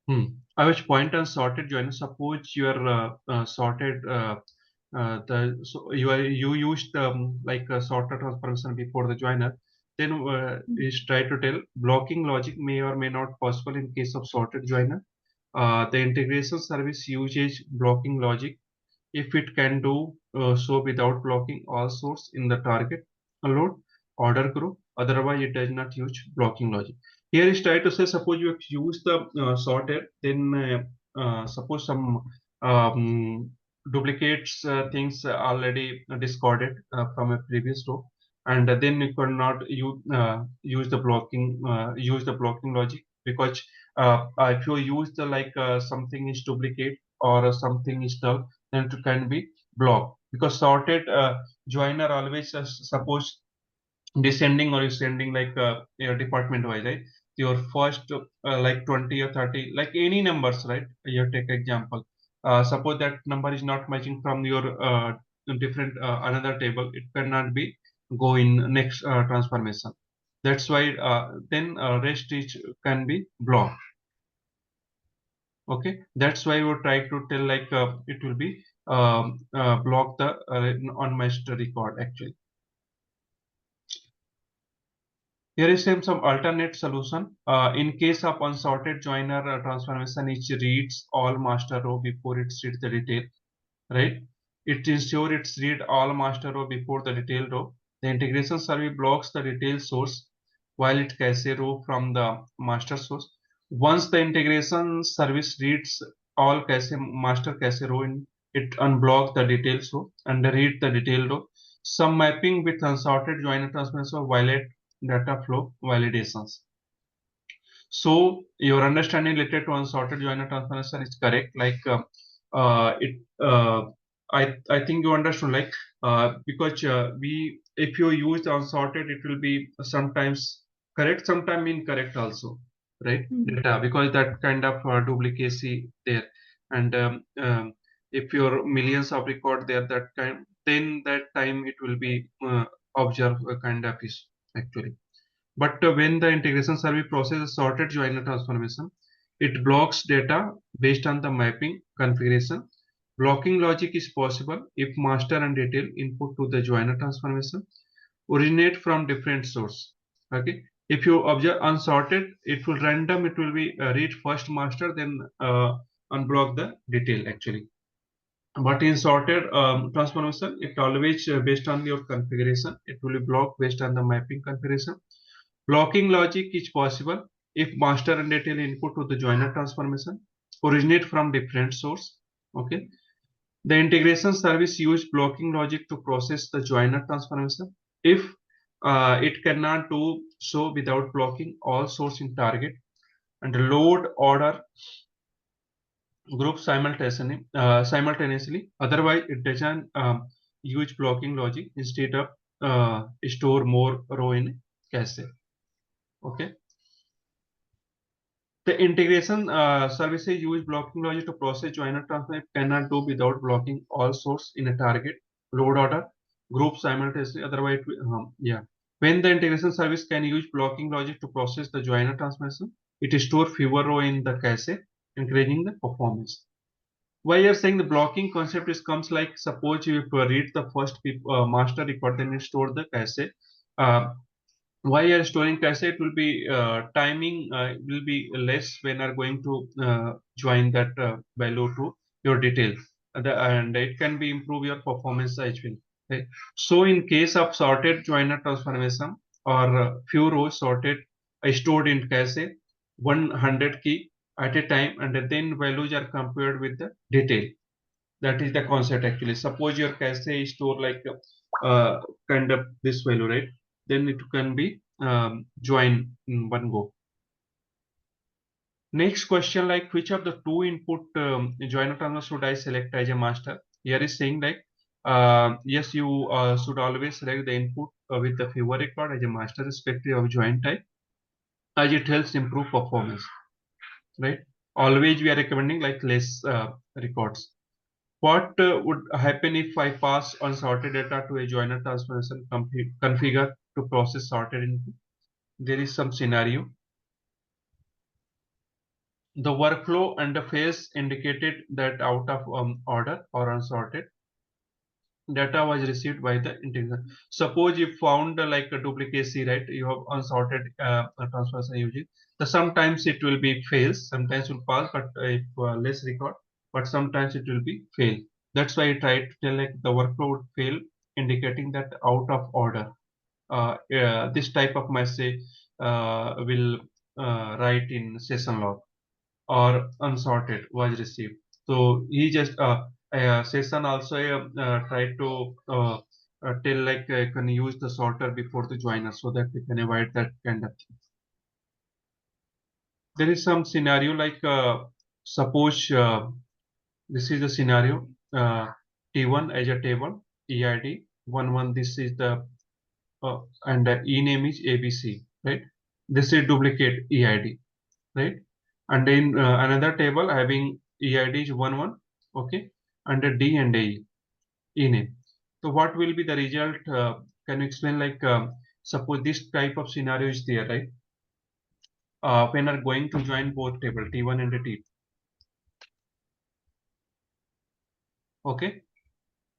I was point on sorted joiner. Suppose you are sorted you used like a sorted transformation before the joiner. Then is try to tell blocking logic may or may not possible in case of sorted joiner. The integration service uses blocking logic if it can do so without blocking all source in the target load order group. Otherwise, it does not use blocking logic. Here is try to say, suppose you have used the sorted, then suppose some duplicates things already discarded from a previous row, and then you cannot use the blocking logic because if you use the something is duplicate or something is null, then it can be blocked because sorted joiner always suppose descending or ascending department wise, right? Your first like 20 or 30 like any numbers, right? You take example, suppose that number is not matching from your different another table, it cannot be go in next transformation. That's why then rest is can be blocked. Okay, that's why we try to tell it will be block the unmatched record actually. Here is some alternate solution. In case of unsorted joiner transformation, it reads all master row before it reads the detail, right? It ensures it's read all master row before the detail row. The integration service blocks the detail source while it cache row from the master source. Once the integration service reads all master cache row, it unblocks the detail row and read the detail row. Some mapping with unsorted joiner transformation violate data flow validations. So your understanding related to unsorted joiner transformation is correct. It I think you understood because we if you use unsorted, it will be sometimes correct, sometimes incorrect also, right? Data because that kind of duplicacy there, and if your millions of record there that kind, then that time it will be observe a kind of issue actually. But when the integration service processes sorted joiner transformation, it blocks data based on the mapping configuration. Blocking logic is possible if master and detail input to the joiner transformation originate from different source. Okay. If you observe unsorted, it will random. It will be read first master, then unblock the detail actually. But in sorted transformation, it always based on your configuration. It will be blocked based on the mapping configuration. Blocking logic is possible if master and detail input to the joiner transformation originate from different source. Okay. The integration service use blocking logic to process the joiner transformation. If it cannot do so without blocking all source in target and load order group simultaneously. Otherwise, it doesn't use blocking logic instead of store more row in cache. Okay. The integration services use blocking logic to process joiner transfer. It cannot do without blocking all source in a target load order group simultaneously. Otherwise, yeah. When the integration service can use blocking logic to process the joiner transformation, it store fewer row in the cache, increasing the performance. Why you're saying the blocking concept is comes like suppose you read the first master record, then you store the cache. Uh, why you're storing cache? It will be timing will be less when are going to join that value to your detail, and it can be improve your performance as well. Okay. So in case of sorted joiner transformation or few rows sorted, stored in cache, 100 key at a time, and then values are compared with the detail. That is the concept actually. Suppose your cache is stored kind of this value, right? Then it can be joined in one go. Next question, like which of the two input joiner transfer should I select as a master? Here is saying yes, you should always select the input with the favor record as a master respective of join type, as it helps improve performance, right? Always we are recommending like less records. What would happen if I pass unsorted data to a joiner transformation configure to process sorted input? There is some scenario. The workflow and the phase indicated that out of order or unsorted data was received by the integrator. Suppose you found like a duplicacy, right? You have unsorted transformation using. So sometimes it will be fails, sometimes it will pass, but if less record, but sometimes it will be fail. That's why I tried to tell like the workflow would fail, indicating that out of order. This type of message will write in session log or unsorted was received. So he just session also tried to tell like can use the sorter before the joiner so that we can avoid that kind of thing. There is some scenario like suppose this is the scenario T1 as a table EID 11. This is the and the e name is ABC, right? This is duplicate EID, right? And in another table having EID is 11, okay, under D and A E name. So what will be the result? Can you explain like suppose this type of scenario is there, right? When are going to join both table T1 and T2, okay?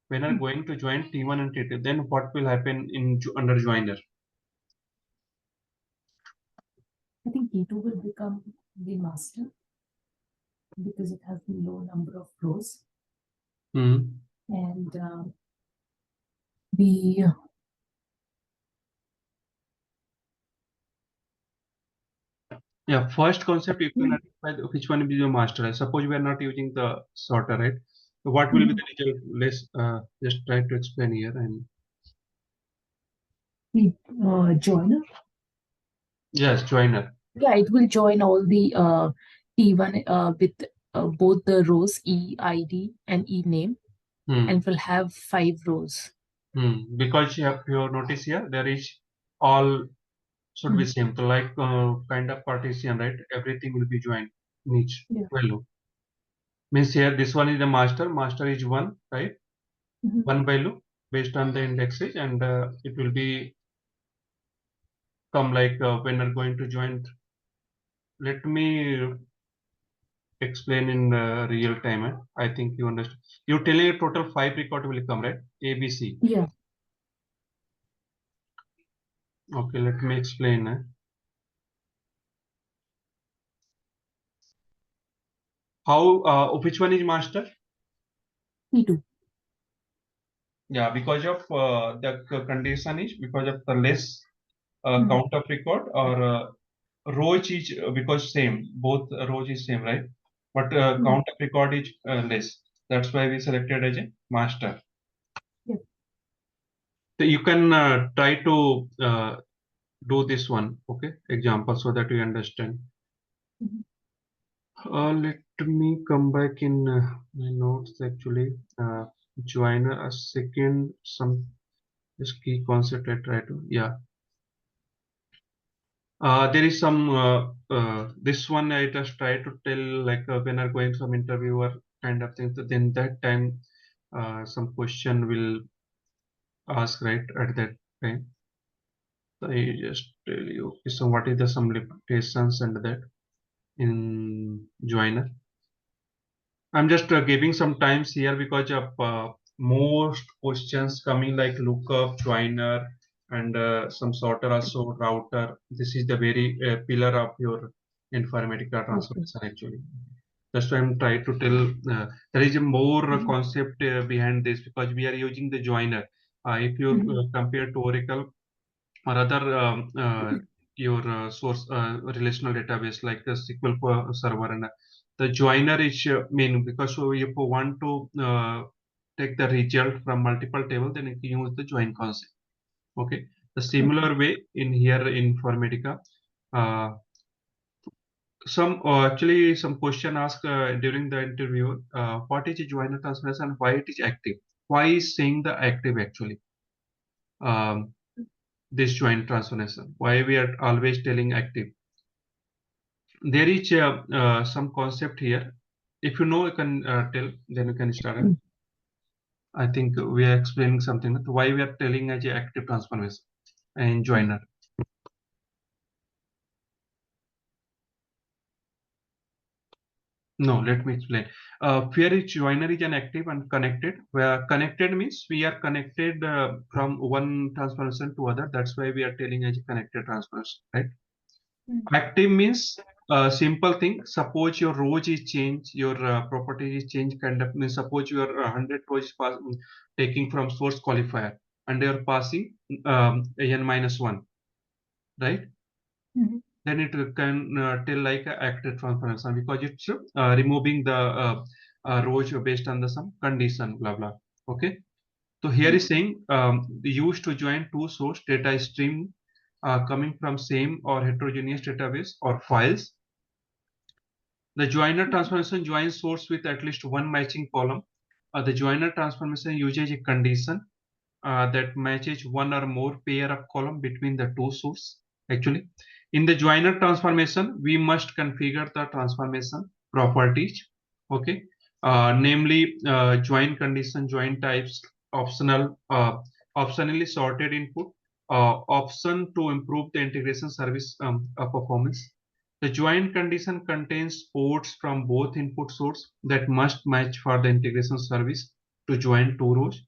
When are going to join T1 and T2, then what will happen in under joiner? I think T2 will become the master because it has the low number of rows. Hmm. And the Yeah, first concept you can identify which one will be the master. Suppose we are not using the sorter, right? So what will be the result? Let's just try to explain here. And the joiner. yes, joiner. Yeah, it will join all the T1 with both the rows EID and E name, and will have 5 rows. Because you notice here there is all should be same. So like kind of partition, right? Everything will be joined in each value. Means here this one is the master. Master is one, right? One value based on the indexes, and it will be come like when are going to join. Let me explain in real time. I think you understand. You're telling a total 5 record will come, right? A, B, C. Yeah. Okay, let me explain. How, which one is master? T2. Yeah, because of the condition is because of the less count of record or rows is because same, both rows is same, right? But count of record is less. That's why we selected as a master. Yeah. So you can try to do this one, okay? Example so that you understand. Let me come back in my notes actually. Join a second, some just key concept I try to, yeah. There is some, this one I just try to tell like when I'm going some interviewer kind of thing. So then that time some question will ask right at that time. So I just tell you, okay, so what is the some limitations and that in joiner. I'm just giving some times here because of most questions coming like lookup, joiner, and some sorter also router. This is the very pillar of your Informatica transformation actually. That's why I'm trying to tell there is a more concept behind this because we are using the joiner. If you compare to Oracle or other your source relational database like the SQL server and the joiner is main because so if you want to take the result from multiple table then you can use the join concept. Okay, the similar way in here in Informatica. Uh, some actually some question asked during the interview. What is a joiner transformation and why it is active? Why is saying the active actually? Um, this join transformation. Why we are always telling active? There is some concept here. If you know, you can tell. Then you can start. I think we are explaining something. That why we are telling as a active transformation and joiner. No, let me explain. Where each joiner is an active and connected. Where connected means we are connected from one transformation to other. That's why we are telling as a connected transformation, right? Active means simple thing. Suppose your rows is changed, your property is changed. Kind of means suppose your 100 rows is taking from source qualifier and they are passing n minus one, right? Then it can tell like active transformation because it's removing the rows based on the some condition, blah blah. Okay. So here is saying used to join two source data stream coming from same or heterogeneous database or files. The joiner transformation joins source with at least one matching column. The joiner transformation uses a condition that matches one or more pair of column between the two sources. Actually, in the joiner transformation, we must configure the transformation properties. Okay, namely join condition, join types, optional, optionally sorted input, option to improve the integration service performance. The join condition contains ports from both input source that must match for the integration service to join two rows.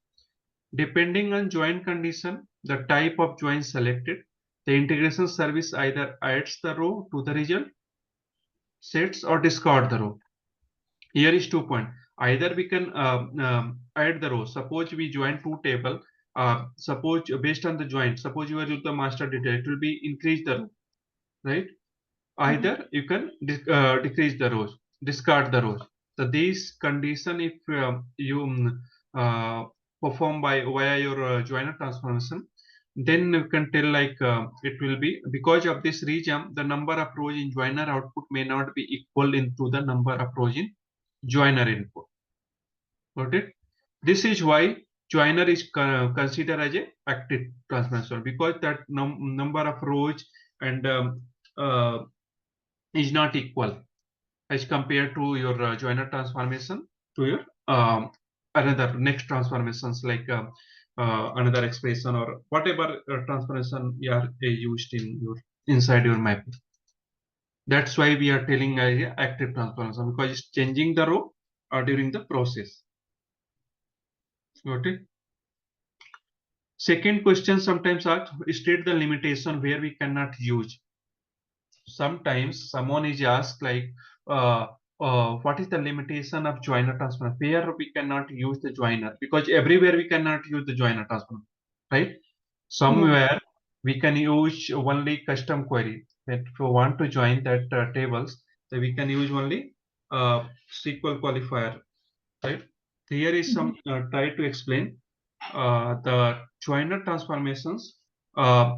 Depending on join condition, the type of join selected, the integration service either adds the row to the result, sets or discard the row. Here is 2 points. Either we can add the row. Suppose we join two table. Suppose based on the join, suppose you are using the master data, it will be increase the row, right? Either you can decrease the rows, discard the rows. So these condition, if you perform by via your joiner transformation, then you can tell like it will be because of this region, the number of rows in joiner output may not be equal into the number of rows in joiner input. Got it? This is why joiner is considered as a active transformation because that number of rows and is not equal as compared to your joiner transformation to your another next transformations like another expression or whatever transformation you are used in your inside your map. That's why we are telling active transformation because it's changing the row during the process. Got it? Second question sometimes asked, state the limitation where we cannot use. Sometimes someone is asked like what is the limitation of joiner transformer where we cannot use the joiner because everywhere we cannot use the joiner transformer, right? Somewhere we can use only custom query that if you want to join that tables, so we can use only SQL qualifier, right? Here is some try to explain the joiner transformations uh,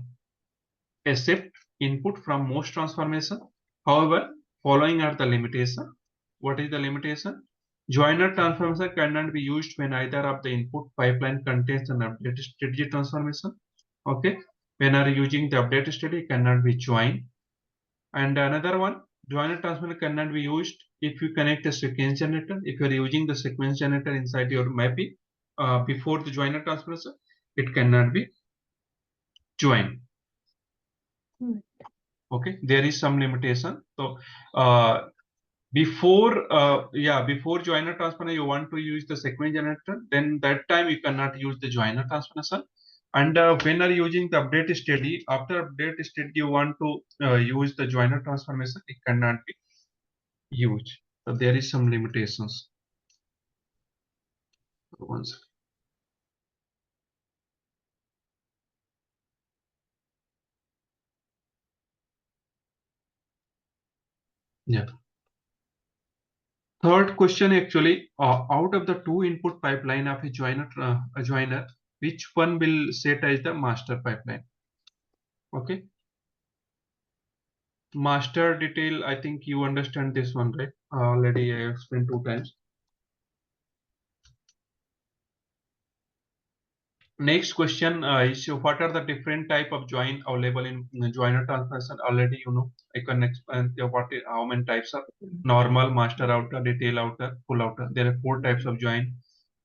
accept input from most transformation. However, following are the limitation. What is the limitation? Joiner transformation cannot be used when either of the input pipeline contains an update strategy transformation. Okay. When are using the update strategy cannot be joined. And another one, joiner transformation cannot be used if you connect a sequence generator. If you are using the sequence generator inside your mapping before the joiner transformation, it cannot be joined. Okay, there is some limitation. So before joiner transformation you want to use the sequence generator, then that time you cannot use the joiner transformation. And when are using the update steady, after update steady you want to use the joiner transformation, it cannot be used. So there is some limitations. One second. Yeah. Third question actually, out of the two input pipeline of a joiner, which one will set as the master pipeline? Okay. Master detail, I think you understand this one, right? Already I explained 2 times. Next question is what are the different type of join available in joiner transformation? Already you know. I can explain how many types are normal, master outer, detail outer, full outer. There are 4 types of join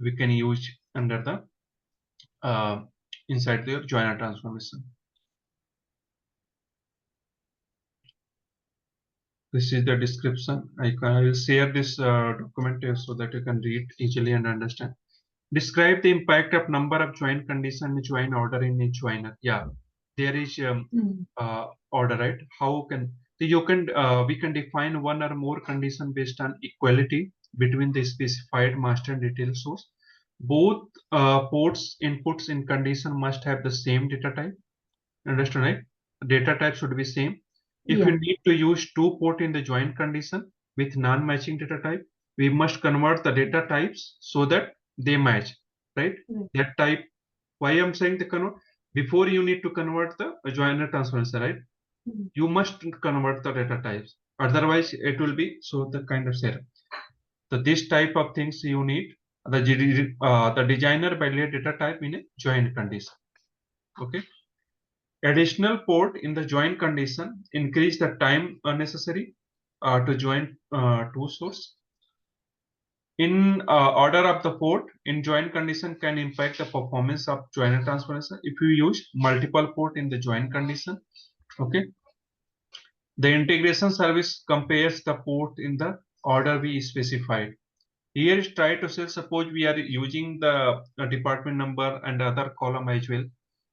we can use under the inside the joiner transformation. This is the description. I will share this document so that you can read easily and understand. Describe the impact of number of join condition, join order in each joiner. Yeah, there is order, right? How can we can define one or more condition based on equality between the specified master and detail source. Both ports inputs in condition must have the same data type. Understand, right? Data type should be same. If Yeah. you need to use two port in the join condition with non-matching data type, we must convert the data types so that they match, right? That type. Why I'm saying the convert? Before you need to convert the joiner transformation, right? You must convert the data types. Otherwise, it will be so the kind of error. So this type of things you need the designer validate data type in a join condition. Okay. Additional port in the join condition increase the time necessary to join two source. In order of the port in join condition can impact the performance of joiner transformation if you use multiple port in the join condition. Okay. The integration service compares the port in the order we specified. Here is try to say suppose we are using the department number and other column as well,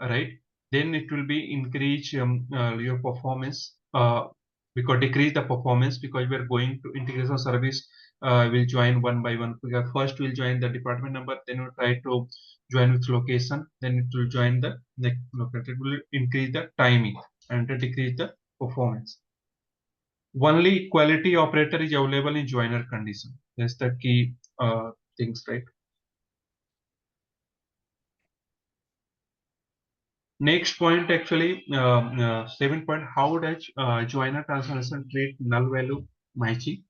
right? Then it will be increase your performance because decrease the performance because we are going to integration service will join one by one. First we'll join the department number, then we'll try to join with location, then it will join the next location. It will increase the timing and decrease the performance. Only quality operator is available in joiner condition. That's the key things, right? Next point, actually, 7 point. How does joiner transformation treat null value matching?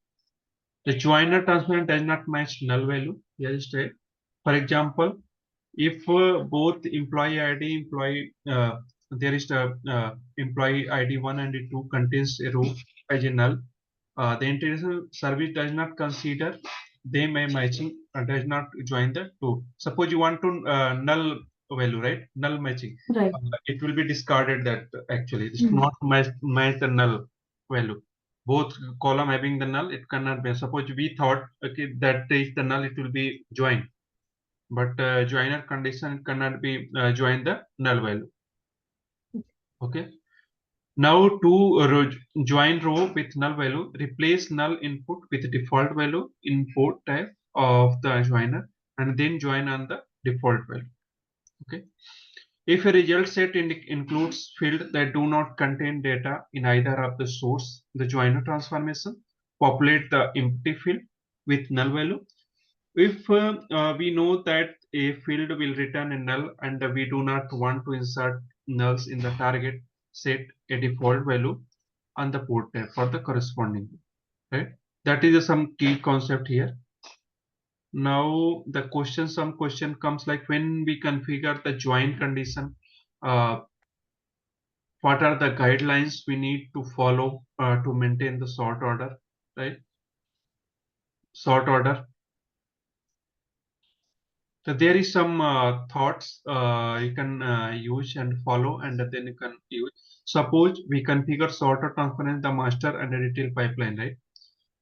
The joiner transformation does not match null value. Yes, right. For example, if both employee ID, there is the employee ID 1 and 2 contains a row as a null, the integration service does not consider them a matching does not join the two. Suppose you want to null value, right? Null matching. Right. It will be discarded that actually it's not match the null value. Both column having the null, it cannot be. Suppose we thought okay that is the null, it will be joined, but joiner condition cannot be join the null value. Okay. Now to join row with null value, replace null input with default value in port type of the joiner and then join on the default value. Okay. If a result set includes field that do not contain data in either of the source, the joiner transformation populate the empty field with null value. If we know that a field will return a null and we do not want to insert nulls in the target, set a default value on the port type for the corresponding, right? That is some key concept here. Now the some question comes like when we configure the join condition, what are the guidelines we need to follow to maintain the sort order, right? Sort order. So there is some thoughts you can use and follow, and then you can use. Suppose we configure sorted transformation the master and the detail pipeline, right?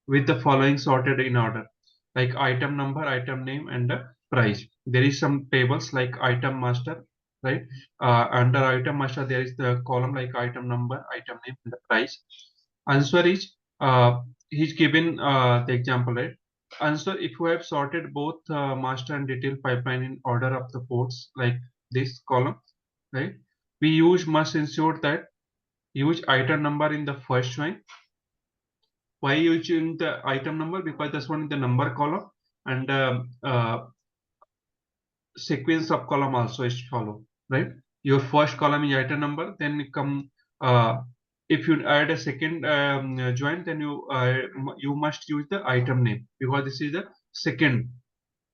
With the following sorted in order, like item number, item name, and the price. There is some tables like item master, right? Under item master, there is the column like item number, item name, and the price. Answer is he's given the example, right? Answer if you have sorted both master and detail pipeline in order of the ports like this column, right? We must ensure that use item number in the first join. Why using the item number? Because that's one in the number column and sequence of column also is follow, right? Your first column is item number, then come if you add a second join, then you must use the item name because this is the second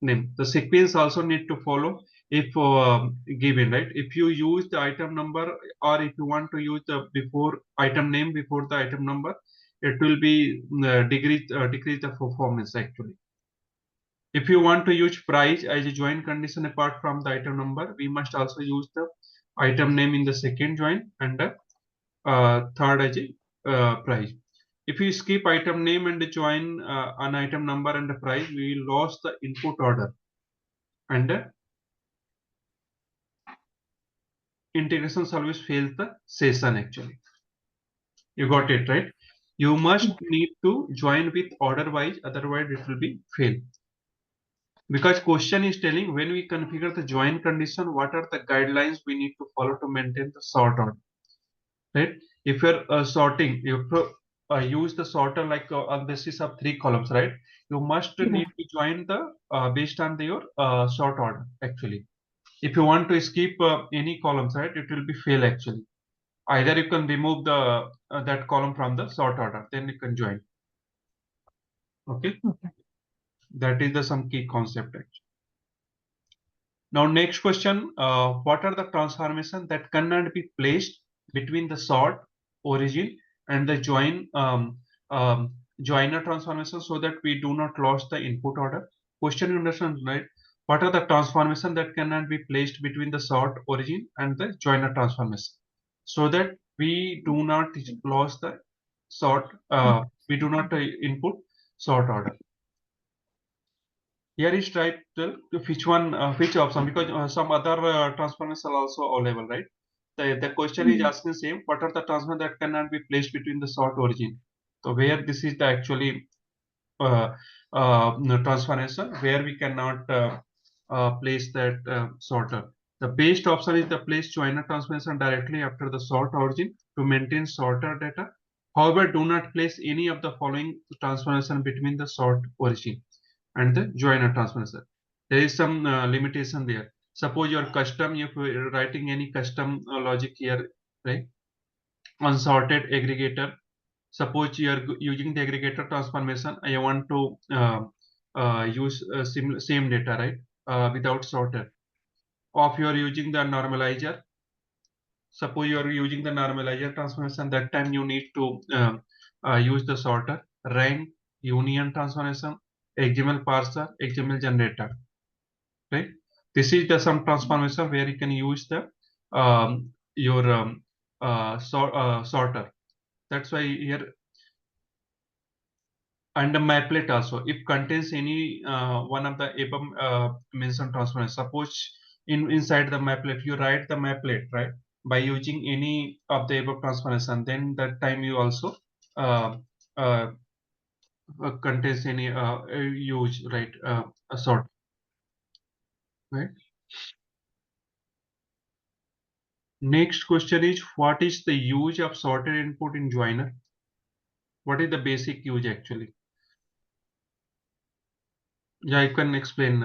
name. The sequence also need to follow if given, right? If you use the item number or if you want to use the before item name before the item number, it will be decrease the performance actually. If you want to use price as a join condition apart from the item number, we must also use the item name in the second join and the third as a price. If you skip item name and join an item number and the price, we lost the input order and integration service fails the session actually. You got it, right? You must need to join with order wise, otherwise it will be fail. Because question is telling when we configure the join condition, what are the guidelines we need to follow to maintain the sort order, right? If you're sorting, you use the sorter like on basis of 3 columns, right? You must need to join the based on your sort order actually. If you want to skip any columns, right, it will be fail actually. Either you can remove the that column from the sort order, then you can join. Okay, that is the some key concept actually. Now next question, what are the transformations that cannot be placed between the sort origin and the joiner transformation so that we do not lose the input order? Question you understand, right? What are the transformations that cannot be placed between the sort origin and the joiner transformation so that we do not lose the sort, we do not input sort order? Here is right which one, which option, because some other transformations are also available, right? The question is asking same, what are the transformations that cannot be placed between the sort origin? So where this is the actually transformation where we cannot place that sorter. The best option is the place joiner transformation directly after the sort origin to maintain sorter data. However, do not place any of the following transformation between the sort origin and the joiner transformation. There is some limitation there. Suppose your custom, if you're writing any custom logic here, right? Unsorted aggregator. Suppose you are using the aggregator transformation. I want to use same data, right? Without sorter. Or if you are using the normalizer, suppose you are using the normalizer transformation, that time you need to use the sorter, rank, union transformation, XML parser, XML generator, right? This is the some transformation where you can use the your sorter. That's why here, and the maplet also, if contains any one of the above mentioned transformation. Suppose inside the maplet you write the maplet, right, by using any of the above transformation, then that time you also uh, uh, contains any use, right, a sort, right? Next question is, what is the use of sorted input in joiner? What is the basic use actually? Yeah, I can explain.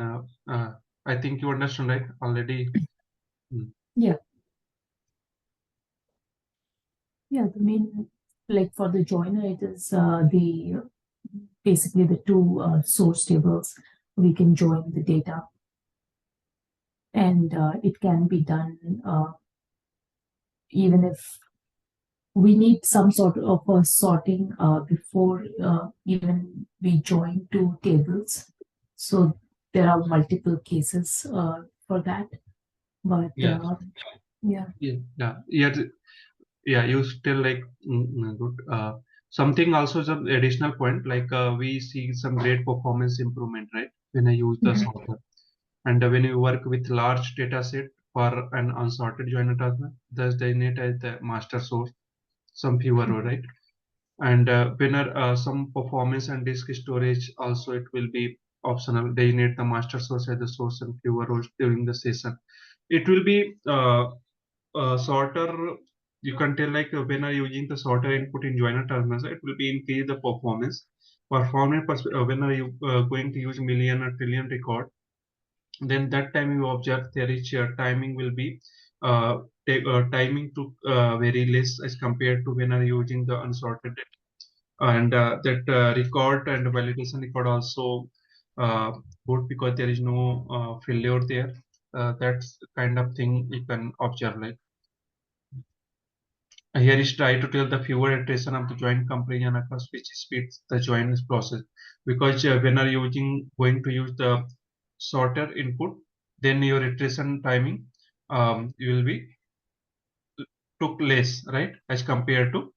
I think you understand, right? Already. Yeah. Yeah, the main, like for the joiner, it is the basically the two source tables. We can join the data, and it can be done even if we need some sort of a sorting before even we join two tables. So there are multiple cases for that, but Yeah. yeah. Yeah, you still like good. Something also some additional point, like we see some great performance improvement, right? When I use the sorter, and when you work with large data set for an unsorted joiner transfer, thus designate as the master source, some fewer row, right? And when some performance and disk storage also, it will be optional. Designate the master source as the source and fewer rows during the session. It will be sorter, you can tell like when are using the sorter input in joiner terminals, it will be increase the performance. When are you going to use million or trillion record, then that time you observe there is timing will be timing to very less as compared to when are using the unsorted data. And that record and validation record also good because there is no failure there. That's kind of thing you can observe, like here is try to tell the fewer iteration of the joint comparison across which speeds the joint process, because when are using going to use the sorter input, then your iteration timing will be took less, right, as compared to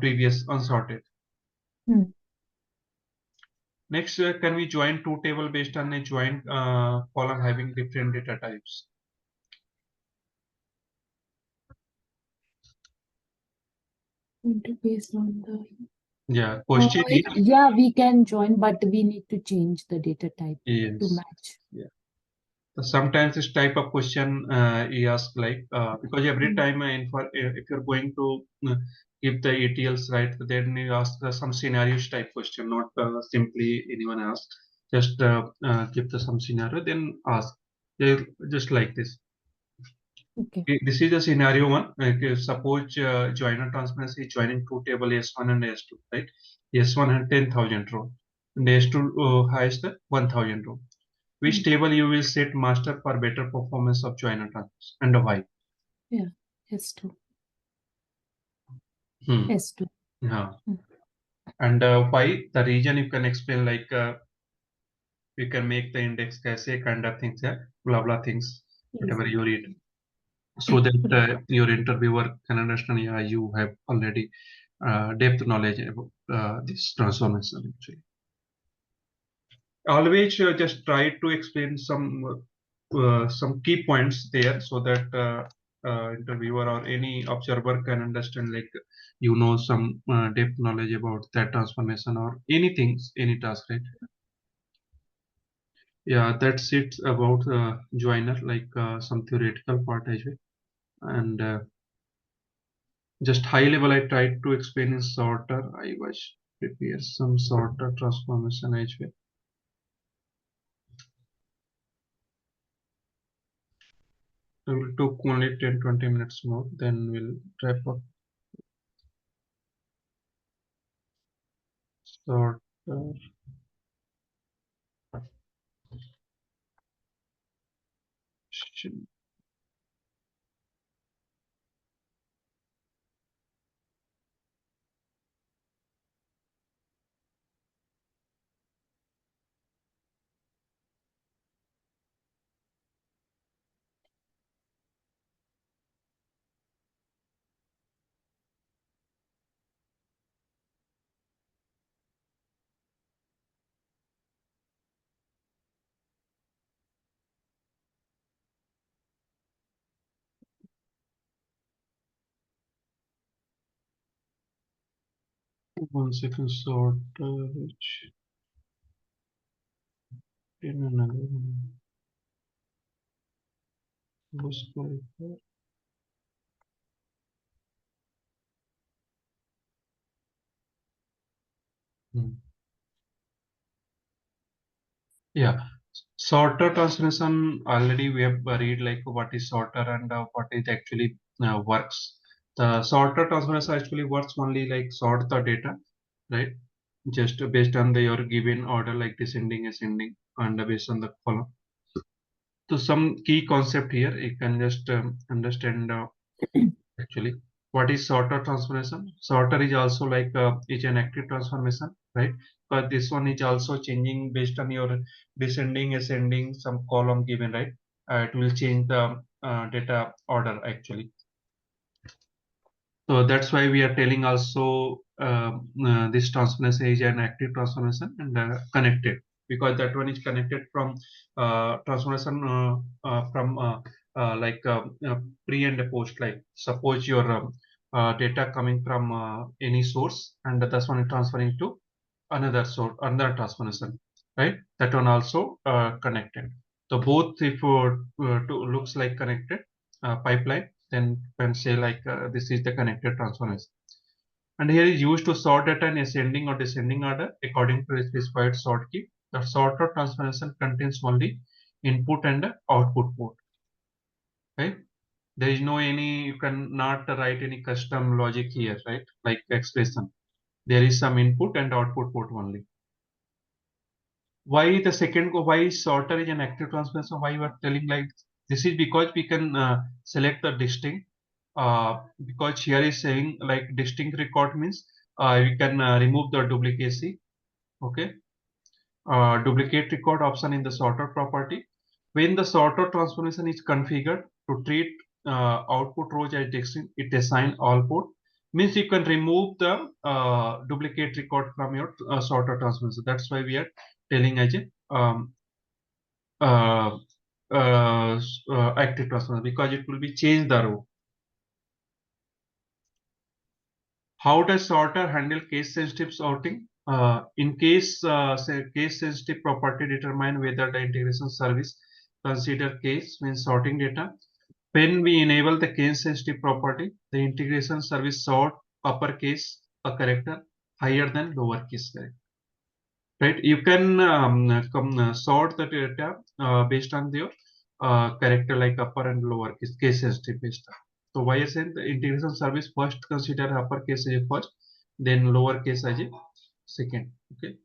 previous unsorted. Next, can we join two tables based on a joint column having different data types? Based on the Yeah, question is yeah, we can join, but we need to change the data type to yes. match. Yeah. So sometimes this type of question he asks like because every time if you're going to give the ETLs right, then you ask some scenarios type question, not simply anyone asks. Just give the some scenario, then ask. They just like this. Okay. Okay, this is the scenario one. Okay, suppose joiner transparency is joining two table S1 and S2, right? S1 had 10,000 row, and S2 has the 1,000 row. Which table you will set master for better performance of joiner transparency and why? Yeah, S2. Hmm. S2. Yeah. And why the region you can explain like you can make the index cache kind of things, yeah, blah blah things, whatever you read, so that your interviewer can understand. Yeah, you have already depth knowledge about this transformation actually. Always just try to explain some key points there so that interviewer or any observer can understand like some depth knowledge about that transformation or anything, any task, right? Yeah, that's it about joiner, like some theoretical part as well. And just high level I tried to explain in sorter. I was prepare some sorter transformation as well. It will took only 10-20 minutes more, then we'll wrap up. Sorter. 1 second, sorter which in another was qualified. Hmm. Yeah, sorter transformation already we have read like what is sorter and what it actually works. The sorter transformation actually works only like sort the data, right? Just based on your given order like descending, ascending, and based on the column. So some key concept here you can just understand actually what is sorter transformation. Sorter is also like is an active transformation, right? But this one is also changing based on your descending, ascending, some column given, right? It will change the data order actually. So that's why we are telling also this transformation is an active transformation and connected, because that one is connected from transformation from like pre and post. Like suppose your data coming from any source and that's one is transferring to another source, another transformation, right? That one also connected. So both if looks like connected pipeline, then can say like this is the connected transformation. And here is used to sort data in ascending or descending order according to a specified sort key. The sorter transformation contains only input and output port. Right? There is no any, you cannot write any custom logic here, right? Like expression. There is some input and output port only. Why the second, why sorter is an active transformation? Why you are telling like this is because we can select the distinct. Because here is saying like distinct record means we can remove the duplicacy. Okay, duplicate record option in the sorter property. When the sorter transformation is configured to treat output rows as distinct, it assign all port Means you can remove the duplicate record from your sorter transformation. That's why we are telling as a uh, active transformation, because it will be change the row. How does sorter handle case sensitive sorting? In case say case sensitive property determine whether the integration service consider case when sorting data. When we enable the case sensitive property, the integration service sort uppercase a character higher than lowercase character. Right? You can sort the data based on your character like upper and lower case sensitive based. So why I said the integration service first consider uppercase as a first, then lowercase as a second. Okay.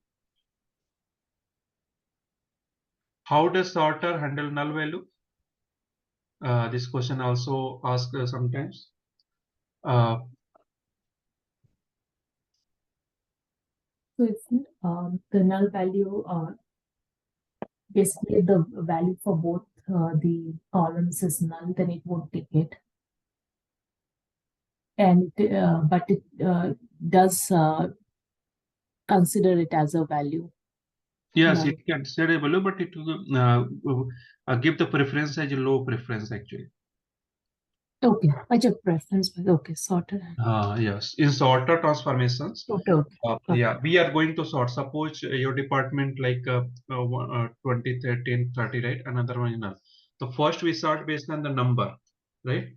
How does sorter handle null value? This question also asked sometimes. Uh, So if the null value, basically the value for both the columns is null, then it won't take it. And but it does consider it as a value. yes, Null. it can set a value, but it will give the preference as a low preference actually. Okay, I check preference, but okay, sorted. Yes, in sorter transformations, Okay, okay. yeah, we are going to sort. Suppose your department like 20, 13, 30, right? Another one, the first we sort based on the number, right?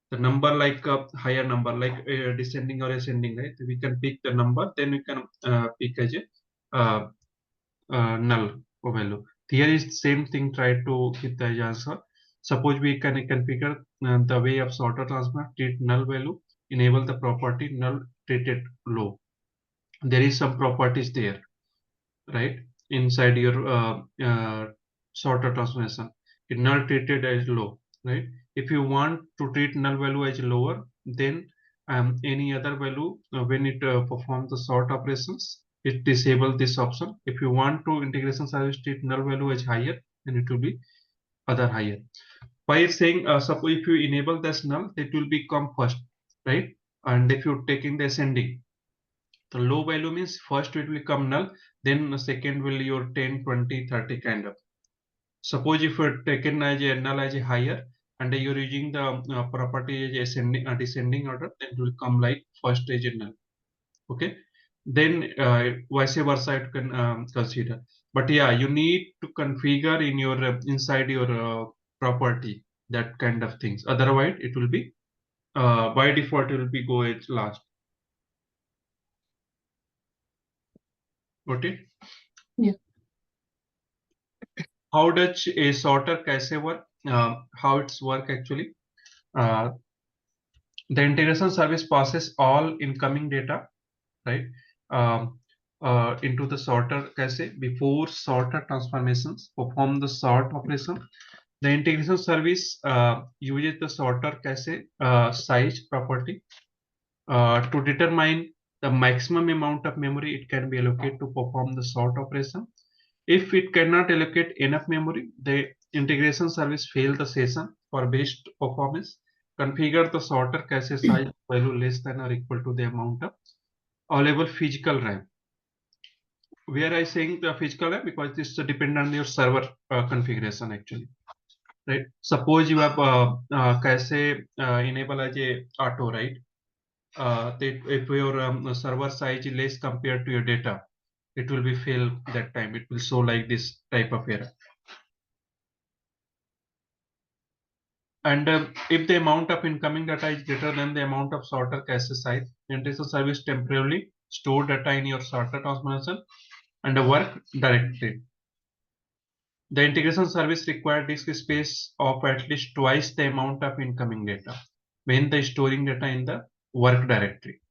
The number like a higher number, like descending or ascending, right? We can pick the number, then we can pick as a null value. Here is same thing. Try to get the answer. Suppose we can configure the way of sorter transform, treat null value, enable the property null treated low. There is some properties there, right? Inside your sorter transformation, it null treated as low, right? If you want to treat null value as lower, then any other value when it performs the sort operations, it disable this option. If you want to integration service treat null value as higher, then it will be other higher. By saying suppose if you enable this null, it will become first, right? And if you're taking the ascending, the low value means first it will come null, then the second will your 10, 20, 30 kind of. Suppose if you're taken as a null as a higher and you're using the property as ascending descending order, then it will come like first as a null. Okay. Then vice versa it can consider. But yeah, you need to configure in your inside your property that kind of things. Otherwise, it will be by default it will be go as last. Okay. Yeah. How does a sorter कैसे work? How it's work actually? Uh, the integration service passes all incoming data, right, into the sorter कैसे before sorter transformations perform the sort operation. The integration service uses the sorter कैसे size property to determine the maximum amount of memory it can be allocated to perform the sort operation. If it cannot allocate enough memory, the integration service fail the session for best performance. Configure the sorter cache size value less than or equal to the amount of available physical RAM. Where I saying the physical RAM because this depend on your server configuration actually. Right. Suppose you have cache enable as a auto, right? That if your server size is less compared to your data, it will be fail that time. It will show like this type of error. And if the amount of incoming data is greater than the amount of sorter cache size, the integration service temporarily store data in your sorter transformation and the work directly. The integration service requires disk space of at least twice the amount of incoming data when the storing data in the work directory.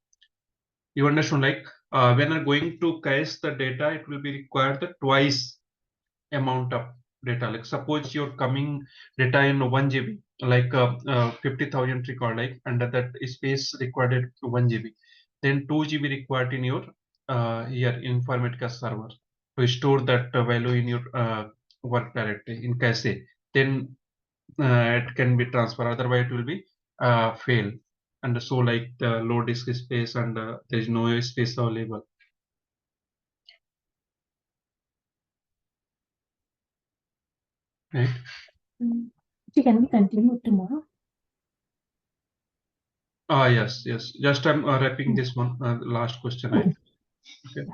You understand, like when I'm going to cache the data, it will be required the twice amount of data. Like suppose you're coming data in 1 GB, like 50,000 record, like under that space required 1 GB, then 2 GB required in your here Informatica server to store that value in your work directory in cache. Then it can be transferred. Otherwise, it will be fail. and so like the low disk space and there is no space available. Right. So can we continue tomorrow? Yes, yes. Just I'm wrapping this one last question, right? Okay. Okay.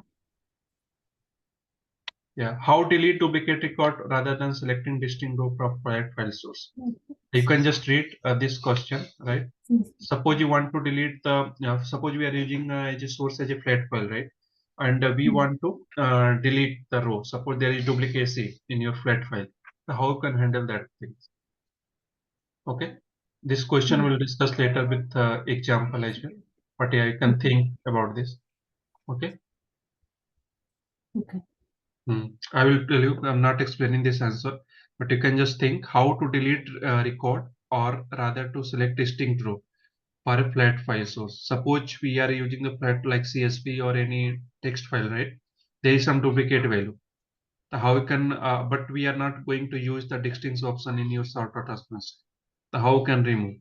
Yeah. How delete duplicate record rather than selecting distinct row from project file source? You can just read this question, right? Suppose you want to delete the, suppose we are using as a source as a flat file, right? And we want to delete the row. Suppose there is duplicacy in your flat file. So how you can handle that thing? Okay. This question we'll discuss later with example as well. But yeah, you can think about this. Okay. Okay. I will tell you, I'm not explaining this answer, but you can just think how to delete record or rather to select distinct row for a flat file source. Suppose we are using the flat like CSV or any text file, right? There is some duplicate value. How you can, but we are not going to use the distinct option in your sort of transformation. How you can remove?